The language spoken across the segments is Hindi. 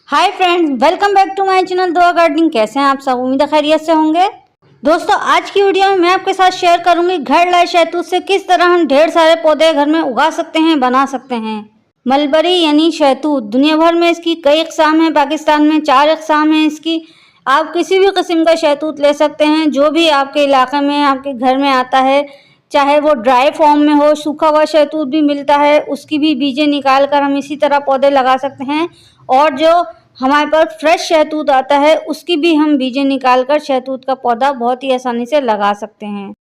Hi friends, welcome back to my channel Dua gardening. कैसे हैं आप सब? उम्मीद है खैरियत से होंगे। दोस्तों, आज की वीडियो में मैं आपके साथ शेयर करूंगी घर लाए शहतूत से किस तरह हम ढेर सारे पौधे घर में उगा सकते हैं, बना सकते हैं। मलबरी यानी शहतूत, दुनिया भर में इसकी कई इकसाम हैं। पाकिस्तान में 4 इकसाम हैं इसकी। आप किसी भी किस्म का शहतूत ले सकते हैं जो भी आपके इलाके में, आपके घर में आता है, चाहे वो ड्राई फॉर्म में हो। सूखा हुआ शहतूत भी मिलता है, उसकी भी बीजें निकाल कर हम इसी तरह पौधे लगा सकते हैं। और जो हमारे पास फ्रेश शहतूत आता है उसकी भी हम बीजें निकाल कर शहतूत का पौधा बहुत ही आसानी से लगा सकते हैं।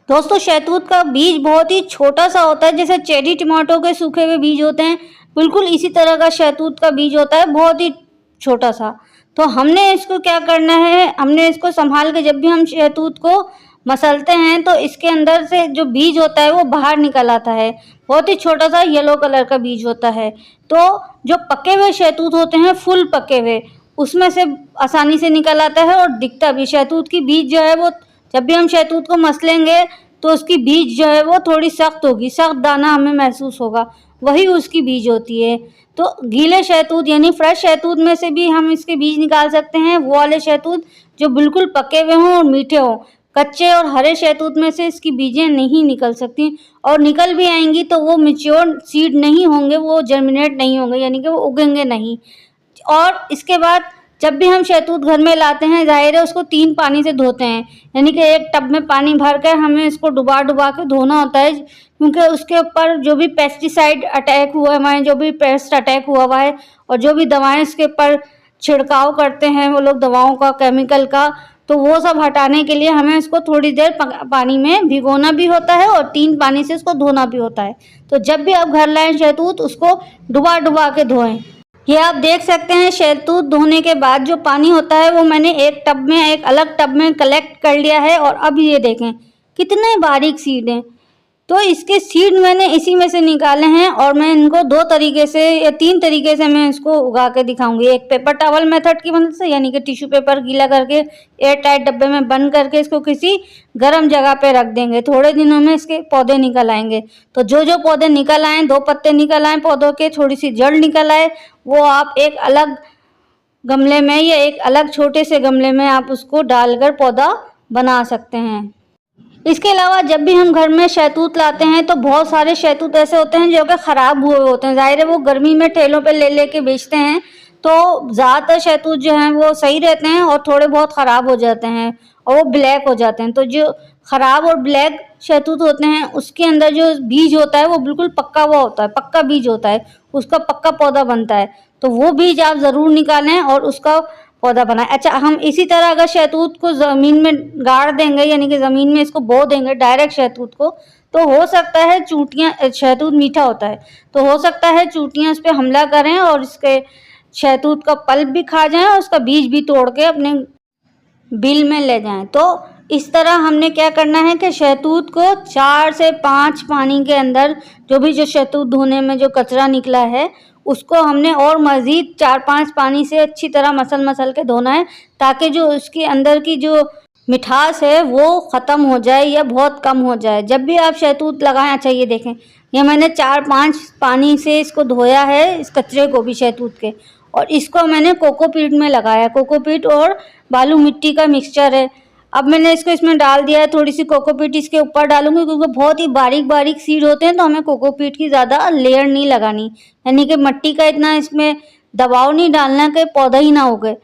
दोस्तों, शहतूत का बीज बहुत ही छोटा सा होता है, जैसे चेरी टमाटो के सूखे हुए बीज होते हैं, बिल्कुल इसी तरह का शहतूत का बीज होता है, बहुत ही छोटा सा। तो हमने इसको क्या करना है, हमने इसको संभाल के, जब भी हम शहतूत को मसलते हैं तो इसके अंदर से जो बीज होता है वो बाहर निकल आता है। बहुत ही छोटा सा येलो कलर का बीज होता है। तो जो पके हुए शहतूत होते हैं, फुल पके हुए, उसमें से आसानी से निकल आता है और दिखता भी। शहतूत की बीज जो है वो, जब भी हम शहतूत को मसलेंगे तो उसकी बीज जो है वो थोड़ी सख्त होगी, सख्त दाना हमें महसूस होगा, वही उसकी बीज होती है। तो गीले शहतूत यानी फ्रेश शहतूत में से भी हम इसके बीज निकाल सकते हैं, वो वाले शहतूत जो बिल्कुल पके हुए हों और मीठे हों। कच्चे और हरे शहतूत में से इसकी बीजें नहीं निकल सकती, और निकल भी आएंगी तो वो मैच्योर सीड नहीं होंगे, वो जर्मिनेट नहीं होंगे, यानी कि वो उगेंगे नहीं। और इसके बाद जब भी हम शहतूत घर में लाते हैं, जाहिर है उसको 3 पानी से धोते हैं, यानी कि एक टब में पानी भर कर हमें इसको डुबा डुबा के धोना होता है, क्योंकि उसके ऊपर जो भी पेस्टिसाइड अटैक हुआ है, हमारे जो भी पेस्ट अटैक हुआ है, और जो भी दवाएं इसके ऊपर छिड़काव करते हैं वो लोग, दवाओं का, केमिकल का, तो वो सब हटाने के लिए हमें इसको थोड़ी देर पानी में भिगोना भी होता है और 3 पानी से इसको धोना भी होता है। तो जब भी आप घर लाएं शहतूत, उसको डुबा डुबा के धोएं। ये आप देख सकते हैं, शहतूत धोने के बाद जो पानी होता है वो मैंने एक टब में, एक अलग टब में कलेक्ट कर लिया है। और अब ये देखें कितने बारीक सीड हैं। तो इसके सीड मैंने इसी में से निकाले हैं, और मैं इनको 2 तरीके से या 3 तरीके से मैं इसको उगा के दिखाऊंगी। एक पेपर टॉवल मेथड की मदद से, यानी कि टिश्यू पेपर गीला करके एयर टाइट डब्बे में बंद करके इसको किसी गर्म जगह पे रख देंगे। थोड़े दिनों में इसके पौधे निकल आएंगे। तो जो पौधे निकल आए, 2 पत्ते निकल आए पौधों के, थोड़ी सी जड़ निकल आए, वो आप एक अलग गमले में या एक अलग छोटे से गमले में आप उसको डालकर पौधा बना सकते हैं। इसके अलावा जब भी हम घर में शहतूत लाते हैं तो बहुत सारे शहतूत ऐसे होते हैं जो कि ख़राब हुए होते हैं। ज़ाहिर है वो गर्मी में ठेलों पे ले लेके बेचते हैं, तो ज़्यादातर शहतूत जो हैं वो सही रहते हैं और थोड़े बहुत ख़राब हो जाते हैं और वो ब्लैक हो जाते हैं। तो जो ख़राब और ब्लैक शहतूत होते हैं उसके अंदर जो बीज होता है वो बिल्कुल पक्का हुआ होता है, पक्का बीज होता है, उसका पक्का पौधा बनता है। तो वो बीज आप ज़रूर निकालें और उसका पौधा बनाए। अच्छा, हम इसी तरह अगर शहतूत को ज़मीन में गाड़ देंगे, यानी कि ज़मीन में इसको बो देंगे डायरेक्ट शहतूत को, तो हो सकता है चूंटियाँ, शहतूत मीठा होता है, तो हो सकता है चूंटियाँ इस पर हमला करें और इसके शहतूत का पल्प भी खा जाएं और उसका बीज भी तोड़ के अपने बिल में ले जाएं। तो इस तरह हमने क्या करना है कि शहतूत को 4 से 5 पानी के अंदर, जो शहतूत धोने में जो कचरा निकला है उसको हमने और मज़ीद 4-5 पानी से अच्छी तरह मसल के धोना है, ताकि जो उसके अंदर की जो मिठास है वो ख़त्म हो जाए या बहुत कम हो जाए जब भी आप शहतूत लगाएं। अच्छा, ये देखें, ये मैंने 4-5 पानी से इसको धोया है, इस कचरे को भी शहतूत के, और इसको मैंने कोकोपीट में लगाया। कोकोपीट और बालू मिट्टी का मिक्सचर है। अब मैंने इसको इसमें डाल दिया है, थोड़ी सी कोकोपीट इसके ऊपर डालूंगी, क्योंकि बहुत ही बारीक बारीक सीड होते हैं, तो हमें कोकोपीट की ज़्यादा लेयर नहीं लगानी, यानी कि मिट्टी का इतना इसमें दबाव नहीं डालना कि पौधा ही ना उगे।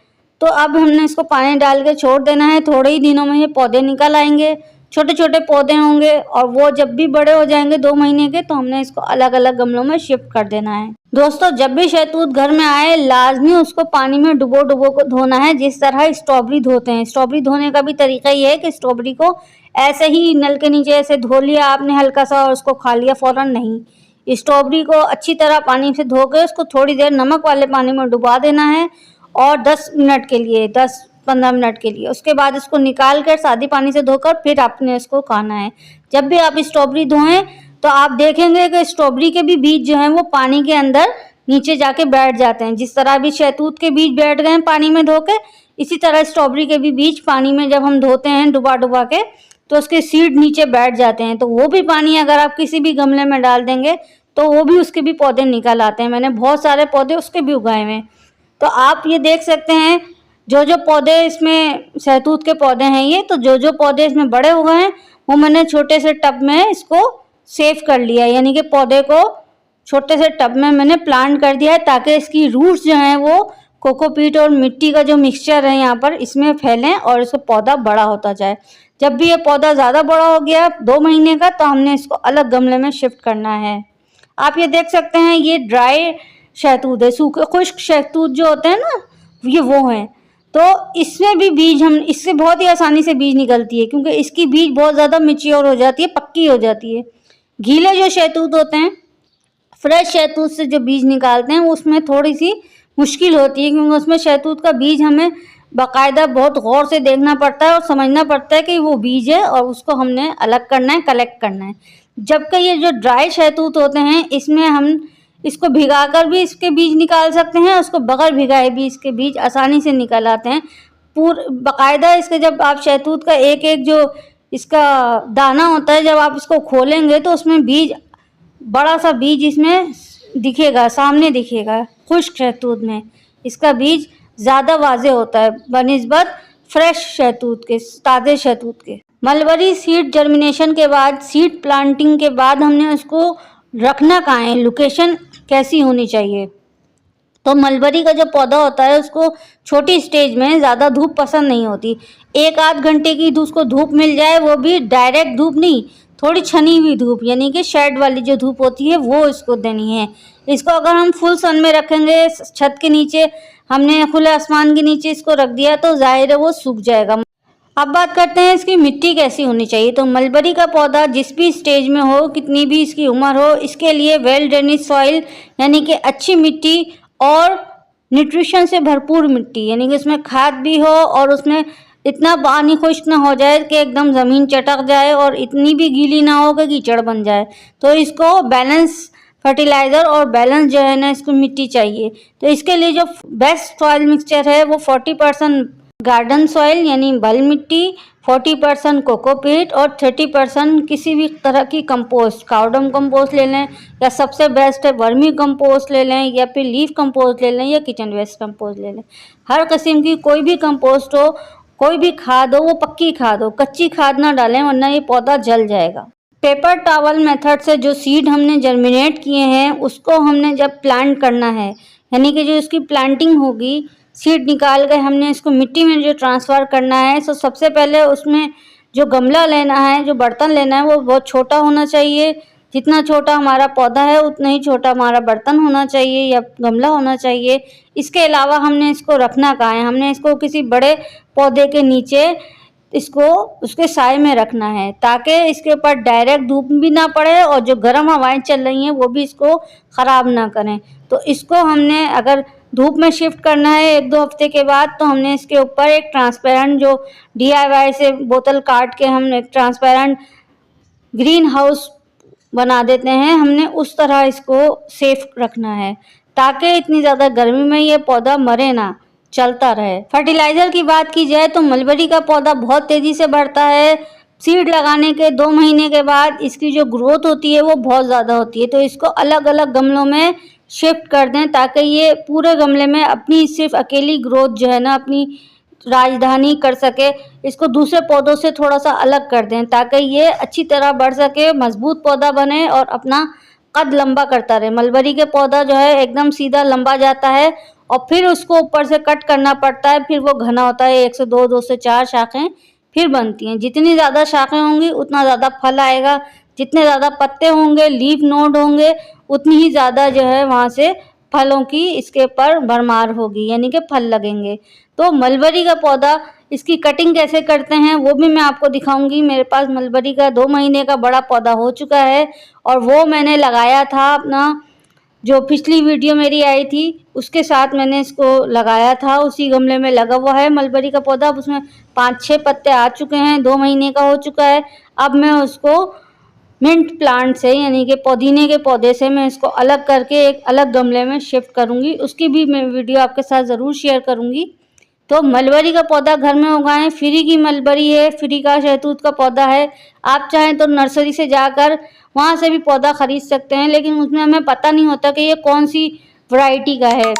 तो अब हमने इसको पानी डाल के छोड़ देना है। थोड़े ही दिनों में ये पौधे निकल आएंगे, छोटे छोटे पौधे होंगे, और वो जब भी बड़े हो जाएंगे 2 महीने के, तो हमने इसको अलग अलग गमलों में शिफ्ट कर देना है। दोस्तों, जब भी शहतूत घर में आए लाजमी उसको पानी में डुबो डुबो को धोना है, जिस तरह स्ट्रॉबेरी धोते हैं। स्ट्रॉबेरी धोने का भी तरीका ये है कि स्ट्रॉबेरी को ऐसे ही नल के नीचे ऐसे धो लिया आपने हल्का सा और उसको खा लिया फ़ौरन नहीं। स्ट्रॉबेरी को अच्छी तरह पानी से धो के उसको थोड़ी देर नमक वाले पानी में डुबा देना है, और 10 मिनट के लिए, 10-15 मिनट के लिए। उसके बाद इसको निकाल कर सादी पानी से धोकर फिर आपने इसको खाना है। जब भी आप स्ट्रॉबेरी धोएं तो आप देखेंगे कि स्ट्रॉबेरी के भी बीज जो हैं वो पानी के अंदर नीचे जाके बैठ जाते हैं। जिस तरह अभी शहतूत के बीज बैठ गए पानी में धो के, इसी तरह स्ट्रॉबेरी के भी बीज पानी में जब हम धोते हैं डुबा डुबा के, तो उसके सीड नीचे बैठ जाते हैं। तो वो भी पानी अगर आप किसी भी गमले में डाल देंगे तो वो भी, उसके भी पौधे निकल आते हैं। मैंने बहुत सारे पौधे उसके भी उगाए हुए हैं। तो आप ये देख सकते हैं जो जो पौधे इसमें शहतूत के पौधे हैं ये, तो जो जो पौधे इसमें बड़े हुए हैं वो मैंने छोटे से टब में इसको सेव कर लिया, यानी कि पौधे को छोटे से टब में मैंने प्लांट कर दिया है ताकि इसकी रूट्स जो हैं वो कोकोपीट और मिट्टी का जो मिक्सचर है यहाँ पर इसमें फैलें और इसका पौधा बड़ा होता जाए। जब भी ये पौधा ज़्यादा बड़ा हो गया 2 महीने का, तो हमने इसको अलग गमले में शिफ्ट करना है। आप ये देख सकते हैं ये ड्राई शहतूत है, सूखे खुश्क शहतूत जो होते हैं ना ये वो हैं। तो इसमें भी बीज हम इससे बहुत ही आसानी से बीज निकलती है क्योंकि इसकी बीज बहुत ज़्यादा मैच्योर हो जाती है, पक्की हो जाती है। गीले जो शहतूत होते हैं, फ्रेश शहतूत से जो बीज निकालते हैं उसमें थोड़ी सी मुश्किल होती है क्योंकि उसमें शहतूत का बीज हमें बाकायदा बहुत गौर से देखना पड़ता है और समझना पड़ता है कि वो बीज है और उसको हमने अलग करना है, कलेक्ट करना है। जबकि ये जो ड्राई शहतूत होते हैं इसमें हम इसको भिगाकर भी इसके बीज निकाल सकते हैं, उसको बगैर भिगाए भी इसके बीज आसानी से निकल आते हैं। बाकायदा इसके जब आप शहतूत का एक एक जो इसका दाना होता है जब आप इसको खोलेंगे तो उसमें बीज, बड़ा सा बीज इसमें दिखेगा, सामने दिखेगा। खुश्क शहतूत में इसका बीज ज़्यादा वाज़े होता है बनिस्बत फ्रेश शहतूत के, ताज़े शहतूत के। मलबरी सीड जर्मिनेशन के बाद, सीड प्लांटिंग के बाद हमने उसको रखना कहाँ है, लोकेशन कैसी होनी चाहिए। तो मलबरी का जो पौधा होता है उसको छोटी स्टेज में ज़्यादा धूप पसंद नहीं होती। 1-8 घंटे की उसको धूप मिल जाए, वो भी डायरेक्ट धूप नहीं, थोड़ी छनी हुई धूप, यानी कि शेड वाली जो धूप होती है वो इसको देनी है। इसको अगर हम फुल सन में रखेंगे, छत के नीचे, हमने खुले आसमान के नीचे इसको रख दिया तो जाहिर है वो सूख जाएगा। अब बात करते हैं इसकी मिट्टी कैसी होनी चाहिए। तो मलबरी का पौधा जिस भी स्टेज में हो, कितनी भी इसकी उम्र हो, इसके लिए वेल ड्रेनेज सॉइल यानी कि अच्छी मिट्टी और न्यूट्रिशन से भरपूर मिट्टी, यानी कि उसमें खाद भी हो और उसमें इतना पानी खुश्क ना हो जाए कि एकदम ज़मीन चटक जाए और इतनी भी गीली ना हो कि कीचड़ बन जाए। तो इसको बैलेंस फर्टिलाइज़र और बैलेंस जो है ना इसको मिट्टी चाहिए। तो इसके लिए जो बेस्ट सॉइल मिक्सचर है वो 40% गार्डन सॉइल यानी बल मिट्टी, 40% कोकोपीट और 30% किसी भी तरह की कंपोस्ट, काउडम कंपोस्ट ले लें या सबसे बेस्ट है वर्मी कंपोस्ट ले लें या फिर लीफ कंपोस्ट ले लें या किचन वेस्ट कंपोस्ट ले लें। हर किस्म की कोई भी कंपोस्ट हो, कोई भी खाद हो, वो पक्की खाद हो, कच्ची खाद ना डालें वरना ये पौधा जल जाएगा। पेपर टॉवल मेथड से जो सीड हमने जर्मिनेट किए हैं उसको हमने जब प्लांट करना है, यानी कि जो इसकी प्लांटिंग होगी, सीड निकाल कर हमने इसको मिट्टी में जो ट्रांसफ़र करना है, तो सबसे पहले उसमें जो गमला लेना है, जो बर्तन लेना है वो बहुत छोटा होना चाहिए। जितना छोटा हमारा पौधा है उतना ही छोटा हमारा बर्तन होना चाहिए या गमला होना चाहिए। इसके अलावा हमने इसको रखना कहाँ है, हमने इसको किसी बड़े पौधे के नीचे इसको उसके साए में रखना है ताकि इसके ऊपर डायरेक्ट धूप भी ना पड़े और जो गर्म हवाएं चल रही हैं वो भी इसको ख़राब ना करें। तो इसको हमने अगर धूप में शिफ्ट करना है 1-2 हफ्ते के बाद, तो हमने इसके ऊपर एक ट्रांसपेरेंट जो DIY से बोतल काट के हम एक ट्रांसपेरेंट ग्रीन हाउस बना देते हैं, हमने उस तरह इसको सेफ रखना है ताकि इतनी ज़्यादा गर्मी में ये पौधा मरे ना, चलता रहे। फर्टिलाइज़र की बात की जाए तो मलबरी का पौधा बहुत तेज़ी से बढ़ता है। सीड लगाने के 2 महीने के बाद इसकी जो ग्रोथ होती है वो बहुत ज़्यादा होती है। तो इसको अलग अलग गमलों में शिफ्ट कर दें ताकि ये पूरे गमले में अपनी सिर्फ अकेली ग्रोथ जो है ना अपनी राजधानी कर सके। इसको दूसरे पौधों से थोड़ा सा अलग कर दें ताकि ये अच्छी तरह बढ़ सके, मजबूत पौधा बने और अपना कद लंबा करता रहे। मलबरी के पौधा जो है एकदम सीधा लंबा जाता है और फिर उसको ऊपर से कट करना पड़ता है, फिर वो घना होता है। 1 से 2 से 4 शाखें फिर बनती हैं। जितनी ज़्यादा शाखें होंगी उतना ज़्यादा फल आएगा, जितने ज़्यादा पत्ते होंगे, लीफ नोड होंगे, उतनी ही ज़्यादा जो है वहाँ से फलों की इसके ऊपर भरमार होगी, यानी कि फल लगेंगे। तो मलबरी का पौधा इसकी कटिंग कैसे करते हैं वो भी मैं आपको दिखाऊंगी। मेरे पास मलबरी का 2 महीने का बड़ा पौधा हो चुका है और वो मैंने लगाया था अपना, जो पिछली वीडियो मेरी आई थी उसके साथ मैंने इसको लगाया था, उसी गमले में लगा हुआ है मलबरी का पौधा। अब उसमें 5-6 पत्ते आ चुके हैं, 2 महीने का हो चुका है। अब मैं उसको मिंट प्लांट से यानी कि पुदीने के पौधे से मैं इसको अलग करके एक अलग गमले में शिफ्ट करूंगी, उसकी भी मैं वीडियो आपके साथ ज़रूर शेयर करूंगी। तो मलबरी का पौधा घर में उगाएं, फ्री की मलबरी है, फ्री का शहतूत का पौधा है। आप चाहें तो नर्सरी से जाकर वहाँ से भी पौधा ख़रीद सकते हैं, लेकिन उसमें हमें पता नहीं होता कि ये कौन सी वैरायटी का है।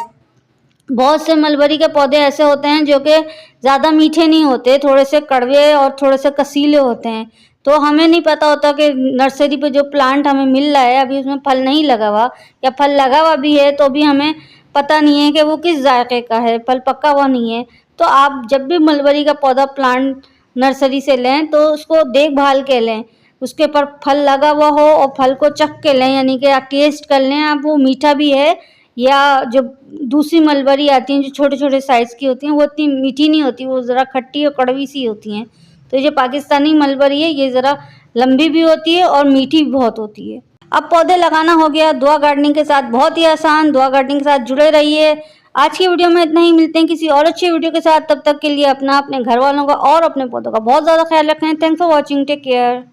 बहुत से मलबरी के पौधे ऐसे होते हैं जो कि ज़्यादा मीठे नहीं होते, थोड़े से कड़वे और थोड़े से कसीले होते हैं। तो हमें नहीं पता होता कि नर्सरी पे जो प्लांट हमें मिल रहा है अभी उसमें फल नहीं लगा हुआ, या फल लगा हुआ भी है तो भी हमें पता नहीं है कि वो किस जायके का है, फल पका हुआ नहीं है। तो आप जब भी मलबरी का पौधा प्लांट नर्सरी से लें तो उसको देखभाल के लें, उसके ऊपर फल लगा हुआ हो और फल को चख के लें, यानी कि आप टेस्ट कर लें आप वो मीठा भी है, या जो दूसरी मलबरी आती हैं जो छोटे छोटे साइज़ की होती हैं वो इतनी मीठी नहीं होती, वो ज़रा खट्टी और कड़वी सी होती हैं। तो ये पाकिस्तानी मलबरी है, ये ज़रा लंबी भी होती है और मीठी भी बहुत होती है। अब पौधे लगाना हो गया दुआ गार्डनिंग के साथ, बहुत ही आसान। दुआ गार्डनिंग के साथ जुड़े रहिए। आज की वीडियो में इतना ही, मिलते हैं किसी और अच्छी वीडियो के साथ। तब तक के लिए अपना, अपने घर वालों का और अपने पौधों का बहुत ज़्यादा ख्याल रखें। Thanks for watching, take care.